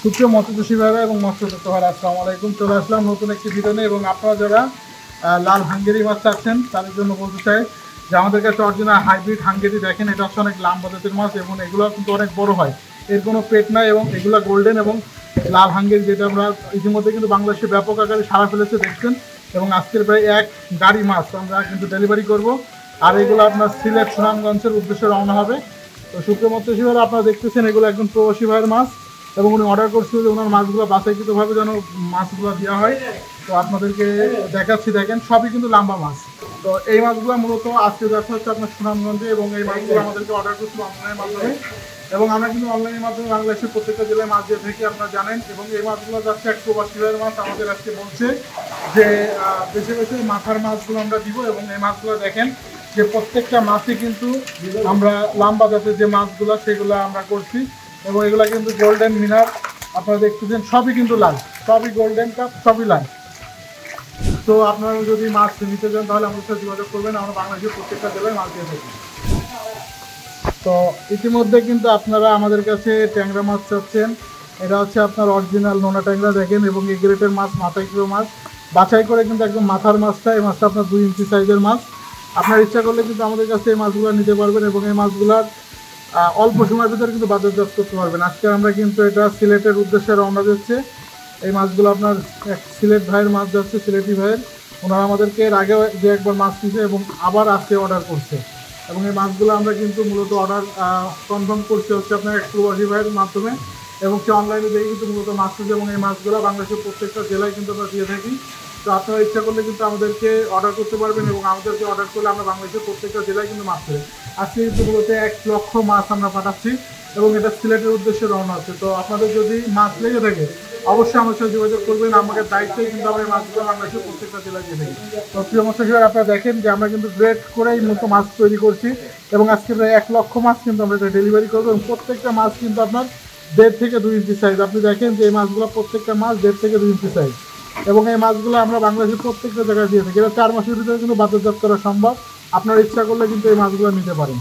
সুপ্রিয় মৎস্যচাষী ভাইরা এবং মৎস্যচাষী ভাইরা, আসসালামু আলাইকুম। চলে আসলাম নতুন একটি ভিডিও নিয়ে। এবং আপনারা যারা লাল হাঙ্গেরি মাছ চাচ্ছেন তাদের জন্য বলতে চাই যে আমাদের কাছে অরিজিনাল হাইব্রিড হাঙ্গেরি দেখেন, এটা হচ্ছে অনেক লম্বা জাতের মাছ এবং এগুলো কিন্তু অনেক বড় হয়, এর কোনো পেট নাই। এবং এগুলো গোল্ডেন এবং লাল হাঙ্গেরি, যেটা আমরা ইতিমধ্যে কিন্তু বাংলাদেশে ব্যাপক আকারে সাড়া ফেলেছে দেখছেন। এবং আজকের প্রায় এক গাড়ি মাছ আমরা কিন্তু ডেলিভারি করব, আর এগুলো আপনার সিলেট সুনামগঞ্জের উদ্দেশ্যে রওনা হবে। তো সুপ্রিয় মৎস্যচাষী ভাইরা, আপনারা দেখতেছেন এগুলো একজন প্রবাসী ভাইয়ের মাছ এবং উনি অর্ডার করছিল যে ওনার মাছগুলো বাছাইকৃতভাবে যেন মাছগুলো দেওয়া হয়। তো আপনাদেরকে দেখাচ্ছি, দেখেন সবই কিন্তু লম্বা মাছ। তো এই মাছগুলো মূলত আজকে দেখা হচ্ছে আপনার সুনামগঞ্জে, এবং এই মাছগুলো আমাদেরকে অর্ডার করছিল অনলাইনের মাধ্যমে। এবং আমরা কিন্তু অনলাইনের মাধ্যমে বাংলাদেশের প্রত্যেকটা জেলায় মাছ দিয়ে থাকি, আপনারা জানেন। এবং এই মাছগুলো যাচ্ছে এক প্রবাসী ভাইয়ের মাছ, আমাদের আজকে বলছে যে বেছে বেছে মাথার মাছগুলো আমরা দিব। এবং এই মাছগুলো দেখেন যে প্রত্যেকটা মাছই কিন্তু আমরা লম্বা জাতের যে মাছগুলো সেগুলো আমরা করছি। এবং এগুলো কিন্তু গোল্ডেন মিনার, আপনারা দেখতেছেন সবই কিন্তু লাল, সবই গোল্ডেন কাপ, সবই লাল। তো আপনারা যদি মাছ নিতে চান তাহলে আমাদের সাথে যোগাযোগ করবেন, আমরা বাংলাদেশের প্রত্যেকটা জেলায় মাছ দিয়ে থাকি। তো ইতিমধ্যে কিন্তু আপনারা আমাদের কাছে ট্যাংরা মাছ চাচ্ছেন, এটা হচ্ছে আপনার অরিজিনাল নোনা ট্যাংরা দেখেন। এবং এই গ্রেটের মাছ, মাথায় কিলো মাছ বাছাই করে কিন্তু একদম মাথার মাছটা, এই মাছটা আপনার 2 ইঞ্চি সাইজের মাছ। আপনার ইচ্ছা করলে কিন্তু আমাদের কাছে এই মাছগুলো নিতে পারবেন এবং এই মাছগুলার অল্প সময়ের ভিতরে কিন্তু বাজারজাত করতে পারবেন। আজকে আমরা কিন্তু এটা সিলেটের উদ্দেশ্যে রওনা দিচ্ছে। এই মাছগুলো আপনার এক সিলেট ভাইয়ের মাছ যাচ্ছে, সিলেটি ভাইয়ের। ওনারা আমাদেরকে এর আগেও যে একবার মাছ দিয়েছে এবং আবার আজকে অর্ডার করছে। এবং এই মাছগুলো আমরা কিন্তু মূলত অর্ডার কনফার্ম করছি হচ্ছে আপনার এক প্রবাসী ভাইয়ের মাধ্যমে, এবং সে অনলাইনে দেখে কিন্তু মূলত মাছ দিচ্ছে। এবং এই মাছগুলো বাংলাদেশের প্রত্যেকটা জেলায় কিন্তু আমরা দিয়ে থাকি। তো আপনারা ইচ্ছা করলে কিন্তু আমাদেরকে অর্ডার করতে পারবেন, এবং আমাদেরকে অর্ডার করলে আমরা বাংলাদেশের প্রত্যেকটা জেলায় কিন্তু মাছ দেবো। আজকে কিন্তু মূলত 1 লক্ষ মাছ আমরা পাঠাচ্ছি এবং এটা সিলেটের উদ্দেশ্যে রওনা হচ্ছে। তো আপনাদের যদি মাছ লেগে থাকে অবশ্যই আমার সাথে যোগাযোগ করবেন, আমাদের দায়িত্বে কিন্তু আমরা এই মাছগুলো বাংলাদেশের প্রত্যেকটা জেলায় দিয়ে থাকি। তো প্রিয় মৎস্যচাষী ভাই, আপনারা দেখেন যে আমরা কিন্তু গ্রেড করেই মতো মাছ তৈরি করছি এবং আজকে প্রায় 1 লক্ষ মাছ কিন্তু আমরা এটা ডেলিভারি করবো। এবং প্রত্যেকটা মাছ কিন্তু আপনার 1.5 থেকে 2 ইঞ্চি সাইজ। আপনি দেখেন যে এই মাছগুলো প্রত্যেকটা মাছ 1.5 থেকে 2 ইঞ্চি সাইজ। এবং এই মাছগুলো আমরা বাংলাদেশের প্রত্যেকটা জায়গায় দিয়ে থাকি। এটা 4 মাসের ভিতরে কিন্তু বাজারজাত করা সম্ভব। আপনার ইচ্ছা করলে কিন্তু এই মাছগুলো নিতে পারেন।